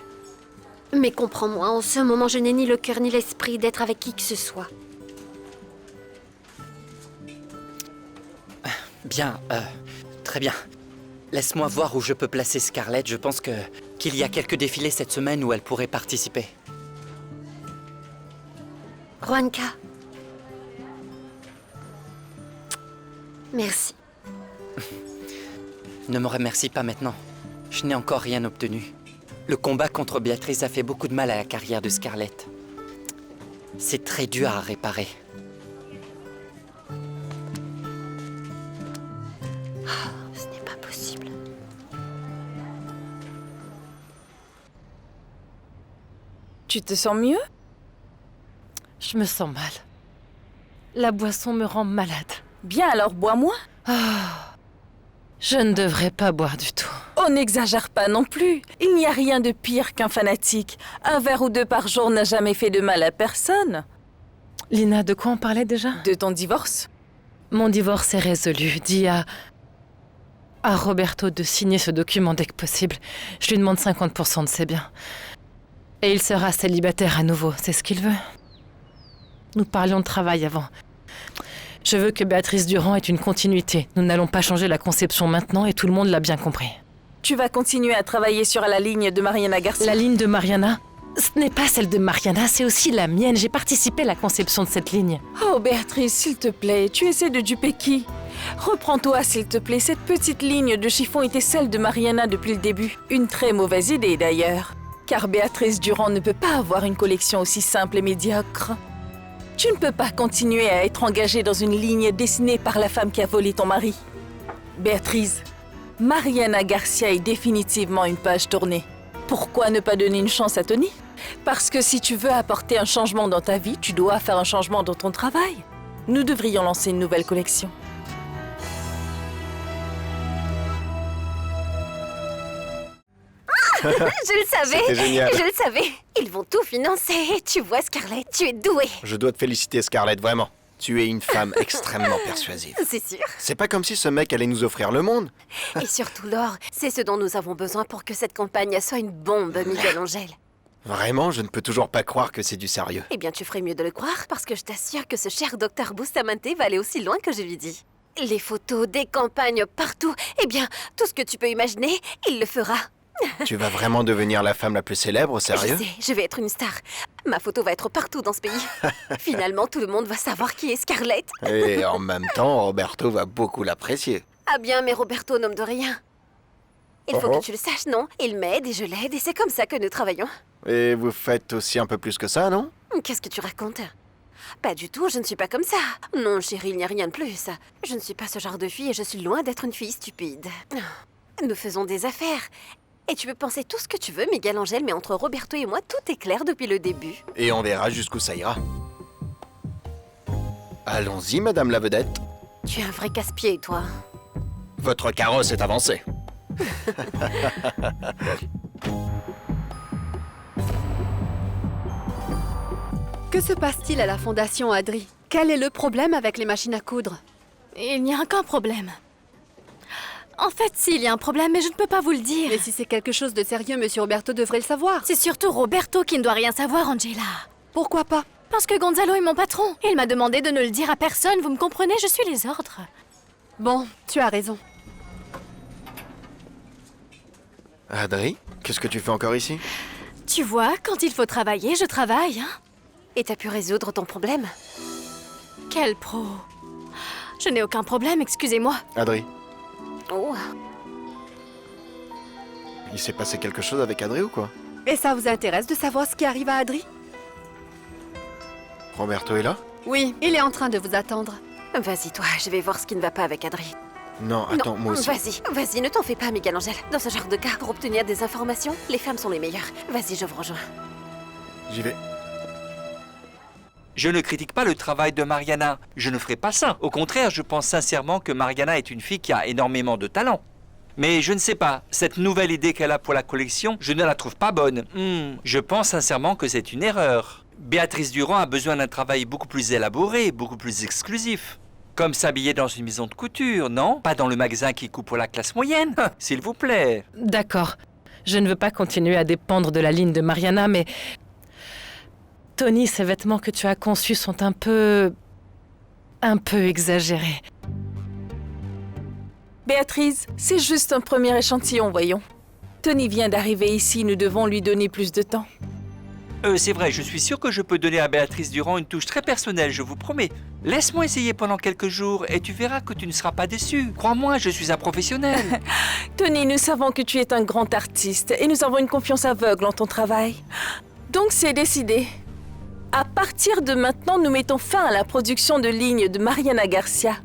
Mais comprends-moi, en ce moment, je n'ai ni le cœur ni l'esprit d'être avec qui que ce soit. Bien, très bien. Laisse-moi voir où je peux placer Scarlett. Je pense qu'il y a quelques défilés cette semaine où elle pourrait participer. Juanca. Merci. Ne me remercie pas maintenant. Je n'ai encore rien obtenu. Le combat contre Béatrice a fait beaucoup de mal à la carrière de Scarlett. C'est très dur à réparer. Ce n'est pas possible. Tu te sens mieux? Je me sens mal. La boisson me rend malade. Bien, alors bois moins. Je ne devrais pas boire du tout. Oh, n'exagère pas non plus. Il n'y a rien de pire qu'un fanatique. Un verre ou deux par jour n'a jamais fait de mal à personne. Lina, de quoi on parlait déjà? De ton divorce. Mon divorce est résolu. Dis à Roberto de signer ce document dès que possible. Je lui demande 50% de ses biens. Et il sera célibataire à nouveau, c'est ce qu'il veut. Nous parlions de travail avant. Je veux que Béatrice Durand ait une continuité. Nous n'allons pas changer la conception maintenant et tout le monde l'a bien compris. Tu vas continuer à travailler sur la ligne de Mariana Garcia. La ligne de Mariana? Ce n'est pas celle de Mariana, c'est aussi la mienne. J'ai participé à la conception de cette ligne. Oh, Béatrice, s'il te plaît, tu essaies de duper qui? Reprends-toi, s'il te plaît. Cette petite ligne de chiffon était celle de Mariana depuis le début. Une très mauvaise idée, d'ailleurs. Car Béatrice Durand ne peut pas avoir une collection aussi simple et médiocre. Tu ne peux pas continuer à être engagée dans une ligne dessinée par la femme qui a volé ton mari. Béatrice, Mariana Garcia est définitivement une page tournée. Pourquoi ne pas donner une chance à Tony? Parce que si tu veux apporter un changement dans ta vie, tu dois faire un changement dans ton travail. Nous devrions lancer une nouvelle collection. Je le savais. C'était génial. Je le savais. Ils vont tout financer. Tu vois, Scarlett, tu es douée. Je dois te féliciter, Scarlett, vraiment. Tu es une femme extrêmement persuasive. C'est sûr. C'est pas comme si ce mec allait nous offrir le monde. Et surtout, Laure, c'est ce dont nous avons besoin pour que cette campagne soit une bombe, Miguel-Angèle. Vraiment, je ne peux toujours pas croire que c'est du sérieux. Eh bien, tu ferais mieux de le croire, parce que je t'assure que ce cher docteur Bustamante va aller aussi loin que je lui dis. Les photos, des campagnes partout, eh bien, tout ce que tu peux imaginer, il le fera. Tu vas vraiment devenir la femme la plus célèbre, sérieux? Je sais, je vais être une star. Ma photo va être partout dans ce pays. Finalement, tout le monde va savoir qui est Scarlett. Et en même temps, Roberto va beaucoup l'apprécier. Ah bien, mais Roberto n'homme de rien. Il faut Oh. que tu le saches, non? Il m'aide et je l'aide, et c'est comme ça que nous travaillons. Et vous faites aussi un peu plus que ça, non? Qu'est-ce que tu racontes? Pas du tout, je ne suis pas comme ça. Non, chérie, il n'y a rien de plus. Je ne suis pas ce genre de fille et je suis loin d'être une fille stupide. Nous faisons des affaires. Et tu peux penser tout ce que tu veux, Miguel-Angèle, mais entre Roberto et moi, tout est clair depuis le début. Et on verra jusqu'où ça ira. Allons-y, madame la vedette. Tu es un vrai casse-pied, toi. Votre carrosse est avancé. Que se passe-t-il à la Fondation Adri? Quel est le problème avec les machines à coudre? Il n'y a aucun problème. En fait, s'il y a un problème, mais je ne peux pas vous le dire. Mais si c'est quelque chose de sérieux, Monsieur Roberto devrait le savoir. C'est surtout Roberto qui ne doit rien savoir, Angela. Pourquoi pas? Parce que Gonzalo est mon patron. Il m'a demandé de ne le dire à personne, vous me comprenez? Je suis les ordres. Bon, tu as raison. Adri, qu'est-ce que tu fais encore ici? Tu vois, quand il faut travailler, je travaille, hein. Et t'as pu résoudre ton problème? Quel pro. Je n'ai aucun problème, excusez-moi. Adri, Oh. il s'est passé quelque chose avec Adri ou quoi? Et ça vous intéresse de savoir ce qui arrive à Adri? Roberto est là? Oui, il est en train de vous attendre. Vas-y, toi, je vais voir ce qui ne va pas avec Adri. Non, attends, Non, moi aussi. vas-y, ne t'en fais pas, Miguel-Angèle. Dans ce genre de cas, pour obtenir des informations, les femmes sont les meilleures. Vas-y, je vous rejoins. J'y vais. Je ne critique pas le travail de Mariana. Je ne ferai pas ça. Au contraire, je pense sincèrement que Mariana est une fille qui a énormément de talent. Mais je ne sais pas, cette nouvelle idée qu'elle a pour la collection, je ne la trouve pas bonne. Je pense sincèrement que c'est une erreur. Béatrice Durand a besoin d'un travail beaucoup plus élaboré, beaucoup plus exclusif. Comme s'habiller dans une maison de couture, non? Pas dans le magasin qui coupe pour la classe moyenne. S'il vous plaît. D'accord. Je ne veux pas continuer à dépendre de la ligne de Mariana, mais... Tony, ces vêtements que tu as conçus sont un peu exagérés. Béatrice, c'est juste un premier échantillon, voyons. Tony vient d'arriver ici, nous devons lui donner plus de temps. C'est vrai, je suis sûr que je peux donner à Béatrice Durand une touche très personnelle, je vous promets. Laisse-moi essayer pendant quelques jours et tu verras que tu ne seras pas déçu. Crois-moi, je suis un professionnel. Tony, nous savons que tu es un grand artiste et nous avons une confiance aveugle en ton travail. Donc c'est décidé. À partir de maintenant, nous mettons fin à la production de lignes de Mariana Garcia.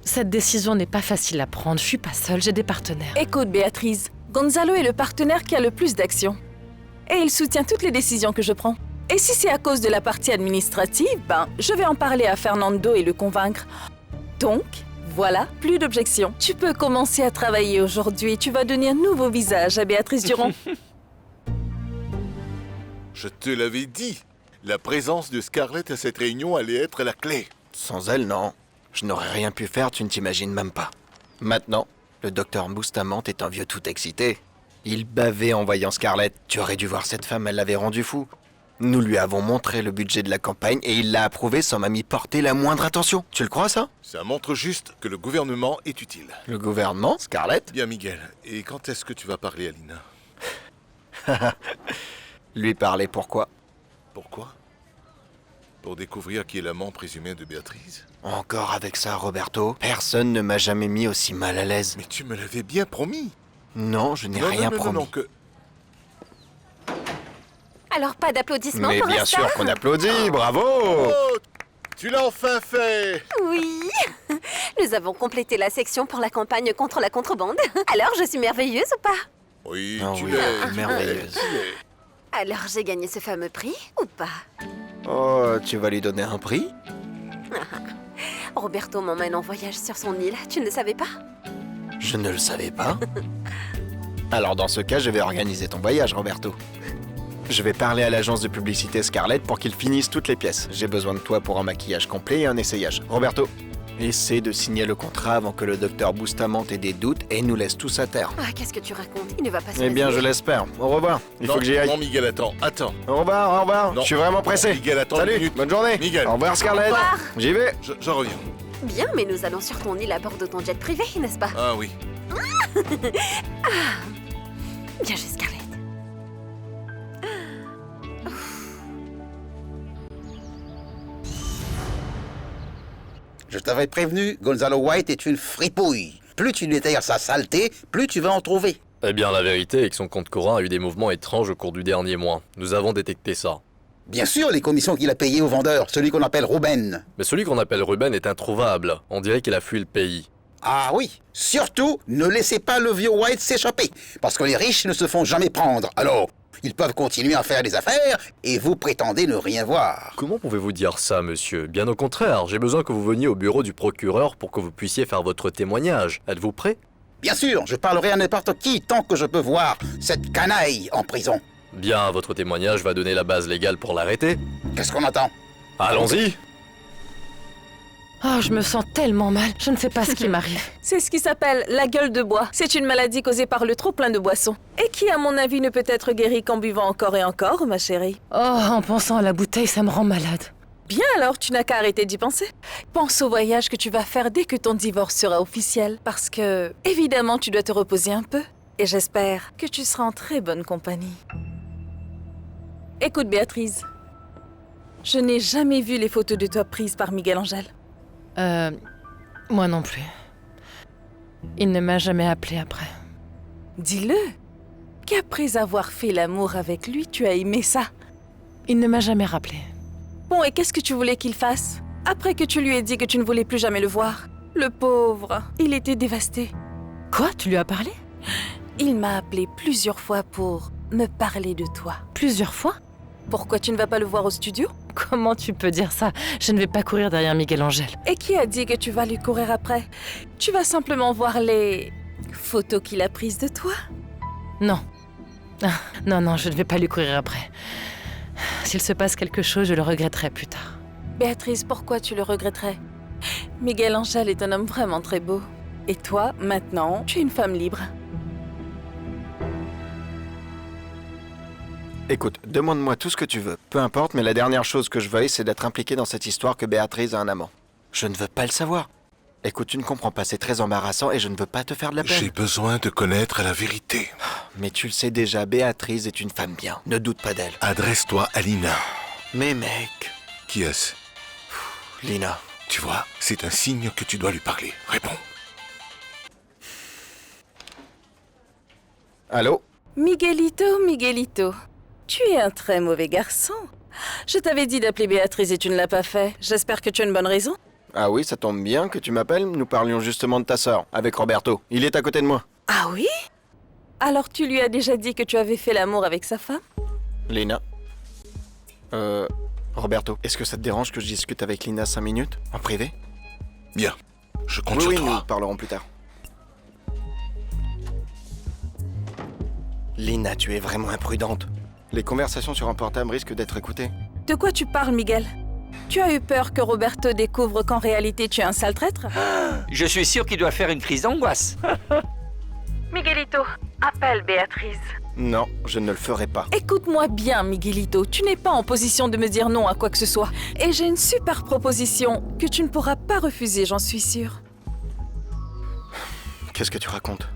Cette décision n'est pas facile à prendre, je suis pas seule, j'ai des partenaires. Écoute, Béatrice, Gonzalo est le partenaire qui a le plus d'action. Et il soutient toutes les décisions que je prends. Et si c'est à cause de la partie administrative, je vais en parler à Fernando et le convaincre. Donc, voilà, plus d'objections. Tu peux commencer à travailler aujourd'hui et tu vas donner un nouveau visage à Béatrice Durand. Je te l'avais dit. La présence de Scarlett à cette réunion allait être la clé. Sans elle, non. Je n'aurais rien pu faire, tu ne t'imagines même pas. Maintenant, le docteur Bustamante est un vieux tout excité. Il bavait en voyant Scarlett. Tu aurais dû voir cette femme, elle l'avait rendu fou. Nous lui avons montré le budget de la campagne et il l'a approuvé sans même y porter la moindre attention. Tu le crois, ça? Ça montre juste que le gouvernement est utile. Le gouvernement, Scarlett? Bien, Miguel. Et quand est-ce que tu vas parler à Lina? Lui parler pourquoi? Pourquoi? Pour découvrir qui est l'amant présumé de Béatrice? Encore avec ça, Roberto? Personne ne m'a jamais mis aussi mal à l'aise. Mais tu me l'avais bien promis. Non, je n'ai rien promis. Non, que... Alors, pas d'applaudissements Mais pour bien l'instant? sûr qu'on applaudit, bravo! Oh, tu l'as enfin fait! Oui. Nous avons complété la section pour la campagne contre la contrebande. Alors, je suis merveilleuse ou pas? Oui, Oh tu oui, l'es. merveilleuse. Alors, j'ai gagné ce fameux prix ou pas? Oh, tu vas lui donner un prix? Roberto m'emmène en voyage sur son île. Tu ne le savais pas? Je ne le savais pas. Alors dans ce cas, je vais organiser ton voyage, Roberto. Je vais parler à l'agence de publicité Scarlett pour qu'ils finissent toutes les pièces. J'ai besoin de toi pour un maquillage complet et un essayage. Roberto, essaie de signer le contrat avant que le docteur Bustamante ait des doutes et nous laisse tous à terre. Ah, qu'est-ce que tu racontes? Il ne va pas se Eh bien, réveiller. je l'espère. Au revoir. Il faut que j'y aille. Non, Miguel, attends. Au revoir, au revoir. Non. Je suis vraiment pressé. Non, Miguel, attends Salut, une minute. bonne journée. Miguel. Au revoir, Scarlett. Au revoir. J'y vais. Je reviens. Bien, mais nous allons sur ton île à bord de ton jet privé, n'est-ce pas? Ah oui. Bien joué, Scarlett. Je t'avais prévenu, Gonzalo White est une fripouille. Plus tu lui étayres sa saleté, plus tu vas en trouver. Eh bien, la vérité est que son compte courant a eu des mouvements étranges au cours du dernier mois. Nous avons détecté ça. Bien sûr, les commissions qu'il a payées au vendeur, celui qu'on appelle Ruben. Mais celui qu'on appelle Ruben est introuvable. On dirait qu'il a fui le pays. Ah oui, surtout, ne laissez pas le vieux White s'échapper, parce que les riches ne se font jamais prendre. Alors, ils peuvent continuer à faire des affaires, et vous prétendez ne rien voir. Comment pouvez-vous dire ça, monsieur? Bien au contraire, j'ai besoin que vous veniez au bureau du procureur pour que vous puissiez faire votre témoignage. Êtes-vous prêt? Bien sûr, je parlerai à n'importe qui tant que je peux voir cette canaille en prison. Bien, votre témoignage va donner la base légale pour l'arrêter. Qu'est-ce qu'on attend? Allons-y! Oh, je me sens tellement mal. Je ne sais pas ce qui m'arrive. C'est ce qui s'appelle la gueule de bois. C'est une maladie causée par le trop plein de boissons. Et qui, à mon avis, ne peut être guérie qu'en buvant encore et encore, ma chérie. Oh, en pensant à la bouteille, ça me rend malade. Bien alors, tu n'as qu'à arrêter d'y penser. Pense au voyage que tu vas faire dès que ton divorce sera officiel. Parce que, évidemment, tu dois te reposer un peu. Et j'espère que tu seras en très bonne compagnie. Écoute, Béatrice. Je n'ai jamais vu les photos de toi prises par Miguel Angel. Moi non plus. Il ne m'a jamais appelé après. Dis-le, qu'après avoir fait l'amour avec lui, tu as aimé ça. Il ne m'a jamais rappelé. Bon, et qu'est-ce que tu voulais qu'il fasse? Après que tu lui aies dit que tu ne voulais plus jamais le voir. Le pauvre, il était dévasté. Quoi? Tu lui as parlé? Il m'a appelé plusieurs fois pour me parler de toi. Plusieurs fois? Pourquoi tu ne vas pas le voir au studio? Comment tu peux dire ça? Je ne vais pas courir derrière Miguel Angel. Et qui a dit que tu vas lui courir après? Tu vas simplement voir les photos qu'il a prises de toi. Non. Ah, non, je ne vais pas lui courir après. S'il se passe quelque chose, je le regretterai plus tard. Béatrice, pourquoi tu le regretterais? Miguel Angel est un homme vraiment très beau. Et toi, maintenant, tu es une femme libre. Écoute, demande-moi tout ce que tu veux. Peu importe, mais la dernière chose que je veuille, c'est d'être impliqué dans cette histoire que Béatrice a un amant. Je ne veux pas le savoir. Écoute, tu ne comprends pas, c'est très embarrassant et je ne veux pas te faire de la peine. J'ai besoin de connaître la vérité. Mais tu le sais déjà, Béatrice est une femme bien. Ne doute pas d'elle. Adresse-toi à Lina. Mais mec... Qui est-ce? Lina. Tu vois, c'est un signe que tu dois lui parler. Réponds. Allô? Miguelito, tu es un très mauvais garçon. Je t'avais dit d'appeler Béatrice et tu ne l'as pas fait. J'espère que tu as une bonne raison. Ah oui, ça tombe bien que tu m'appelles. Nous parlions justement de ta sœur, avec Roberto. Il est à côté de moi. Ah oui? Alors tu lui as déjà dit que tu avais fait l'amour avec sa femme? Lina. Roberto, est-ce que ça te dérange que je discute avec Lina 5 minutes, en privé? Bien, je compte sur Oui, toi. nous parlerons plus tard. Lina, tu es vraiment imprudente. Les conversations sur un portable risquent d'être écoutées. De quoi tu parles, Miguel? Tu as eu peur que Roberto découvre qu'en réalité tu es un sale traître? Je suis sûr qu'il doit faire une crise d'angoisse. Miguelito, appelle Béatrice. Non, je ne le ferai pas. Écoute-moi bien, Miguelito. Tu n'es pas en position de me dire non à quoi que ce soit. Et j'ai une super proposition que tu ne pourras pas refuser, j'en suis sûre. Qu'est-ce que tu racontes?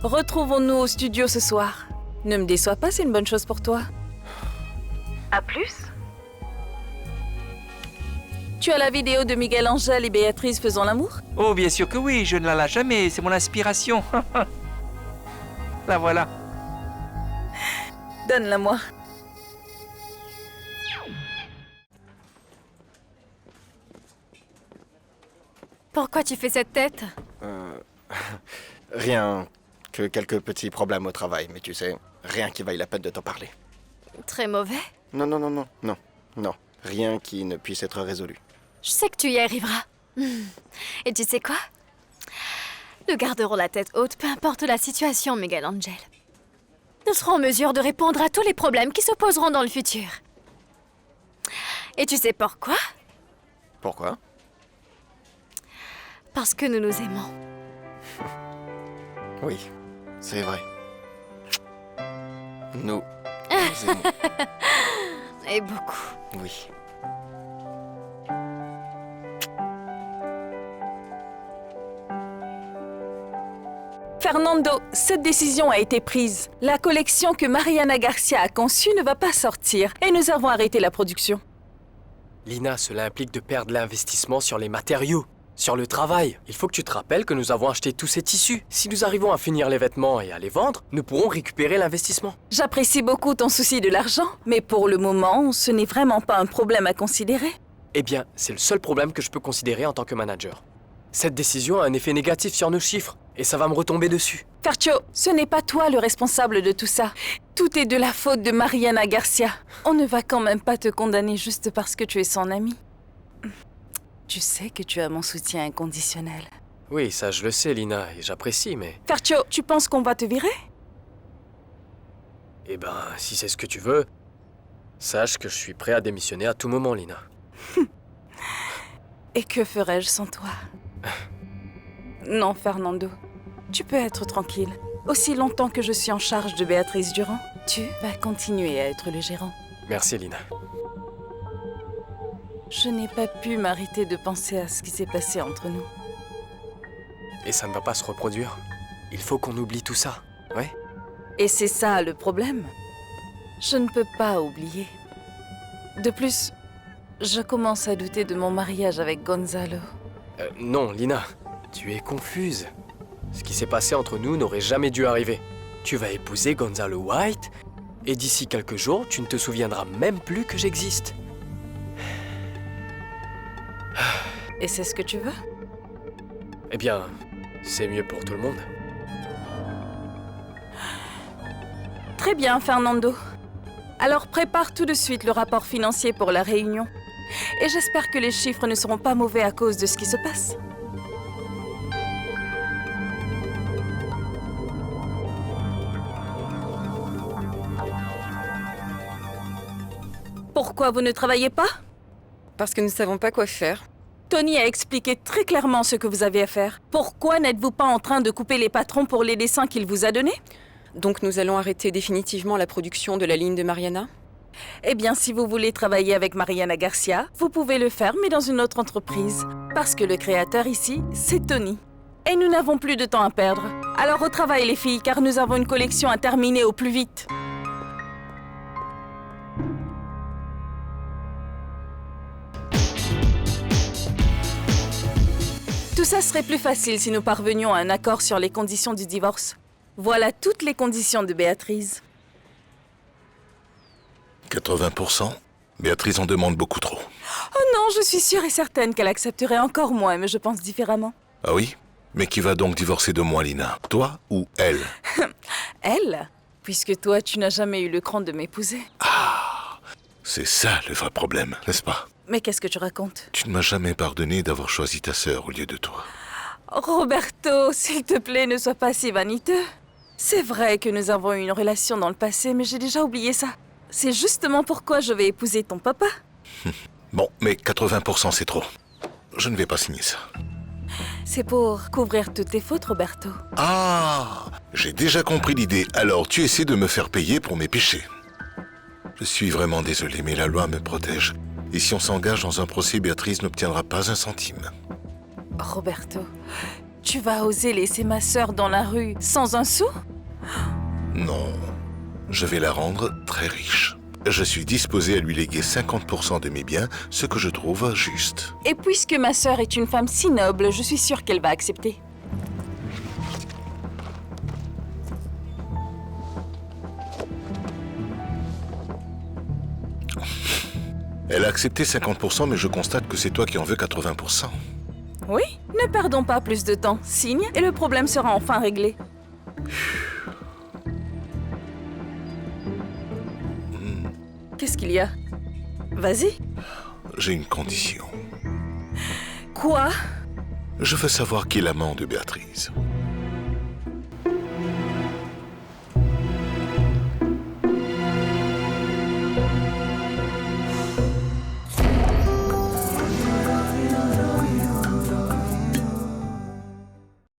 Retrouvons-nous au studio ce soir. Ne me déçois pas, c'est une bonne chose pour toi. À plus. Tu as la vidéo de Miguel Angel et Béatrice faisant l'amour? Oh, bien sûr que oui, je ne la lâche jamais, c'est mon inspiration. La voilà. Donne-la-moi. Pourquoi tu fais cette tête? Rien que quelques petits problèmes au travail, mais tu sais, rien qui vaille la peine de t'en parler. Très mauvais. Non. Rien qui ne puisse être résolu. Je sais que tu y arriveras. Et tu sais quoi? Nous garderons la tête haute, peu importe la situation, Miguel Angel. nous serons en mesure de répondre à tous les problèmes qui se poseront dans le futur. Et tu sais pourquoi? Pourquoi? Parce que nous nous aimons. Oui, c'est vrai. Nous aimons. Et beaucoup. Oui. Fernando, cette décision a été prise. La collection que Mariana Garcia a conçue ne va pas sortir et nous avons arrêté la production. Lina, cela implique de perdre l'investissement sur les matériaux, sur le travail. Il faut que tu te rappelles que nous avons acheté tous ces tissus. Si nous arrivons à finir les vêtements et à les vendre, nous pourrons récupérer l'investissement. J'apprécie beaucoup ton souci de l'argent, mais pour le moment, ce n'est vraiment pas un problème à considérer. Eh bien, c'est le seul problème que je peux considérer en tant que manager. Cette décision a un effet négatif sur nos chiffres, et ça va me retomber dessus. Fercio, ce n'est pas toi le responsable de tout ça. Tout est de la faute de Mariana Garcia. On ne va quand même pas te condamner juste parce que tu es son ami. Tu sais que tu as mon soutien inconditionnel. Oui, ça je le sais, Lina, et j'apprécie, mais... Fercio, tu penses qu'on va te virer? Eh ben, si c'est ce que tu veux, sache que je suis prêt à démissionner à tout moment, Lina. Et que ferais-je sans toi? Non, Fernando, tu peux être tranquille. Aussi longtemps que je suis en charge de Béatrice Durand, tu vas continuer à être le gérant. Merci, Lina. Je n'ai pas pu m'arrêter de penser à ce qui s'est passé entre nous. Et ça ne va pas se reproduire. Il faut qu'on oublie tout ça, ouais? Et c'est ça le problème. Je ne peux pas oublier. De plus, je commence à douter de mon mariage avec Gonzalo. Non, Lina, tu es confuse. Ce qui s'est passé entre nous n'aurait jamais dû arriver. Tu vas épouser Gonzalo White, et d'ici quelques jours, tu ne te souviendras même plus que j'existe. Et c'est ce que tu veux? Eh bien, c'est mieux pour tout le monde. Très bien, Fernando. Alors prépare tout de suite le rapport financier pour la réunion. Et j'espère que les chiffres ne seront pas mauvais à cause de ce qui se passe. Pourquoi vous ne travaillez pas? Parce que nous ne savons pas quoi faire. Tony a expliqué très clairement ce que vous avez à faire. Pourquoi n'êtes-vous pas en train de couper les patrons pour les dessins qu'il vous a donnés? Donc nous allons arrêter définitivement la production de la ligne de Mariana? Eh bien, si vous voulez travailler avec Mariana Garcia, vous pouvez le faire, mais dans une autre entreprise. Parce que le créateur ici, c'est Tony. Et nous n'avons plus de temps à perdre. Alors au travail, les filles, car nous avons une collection à terminer au plus vite. Tout ça serait plus facile si nous parvenions à un accord sur les conditions du divorce. Voilà toutes les conditions de Béatrice. 80%? Béatrice en demande beaucoup trop. Oh non, je suis sûre et certaine qu'elle accepterait encore moins, mais je pense différemment. Ah oui? Mais qui va donc divorcer de moi, Lina? Toi ou elle? Elle? Puisque toi, tu n'as jamais eu le cran de m'épouser. Ah, c'est ça le vrai problème, n'est-ce pas? Mais qu'est-ce que tu racontes? Tu ne m'as jamais pardonné d'avoir choisi ta sœur au lieu de toi. Roberto, s'il te plaît, ne sois pas si vaniteux. C'est vrai que nous avons eu une relation dans le passé, mais j'ai déjà oublié ça. C'est justement pourquoi je vais épouser ton papa. Bon, mais 80% c'est trop. Je ne vais pas signer ça. C'est pour couvrir toutes tes fautes, Roberto. Ah, j'ai déjà compris l'idée. Alors, tu essaies de me faire payer pour mes péchés. Je suis vraiment désolé, mais la loi me protège. Et si on s'engage dans un procès, Béatrice n'obtiendra pas un centime. Roberto, tu vas oser laisser ma sœur dans la rue sans un sou? Non, je vais la rendre très riche. Je suis disposé à lui léguer 50% de mes biens, ce que je trouve juste. Et puisque ma sœur est une femme si noble, je suis sûre qu'elle va accepter. Elle a accepté 50%, mais je constate que c'est toi qui en veux 80%. Oui, ne perdons pas plus de temps. Signe, et le problème sera enfin réglé. Qu'est-ce qu'il y a? Vas-y. J'ai une condition. Quoi? Je veux savoir qui est l'amant de Béatrice.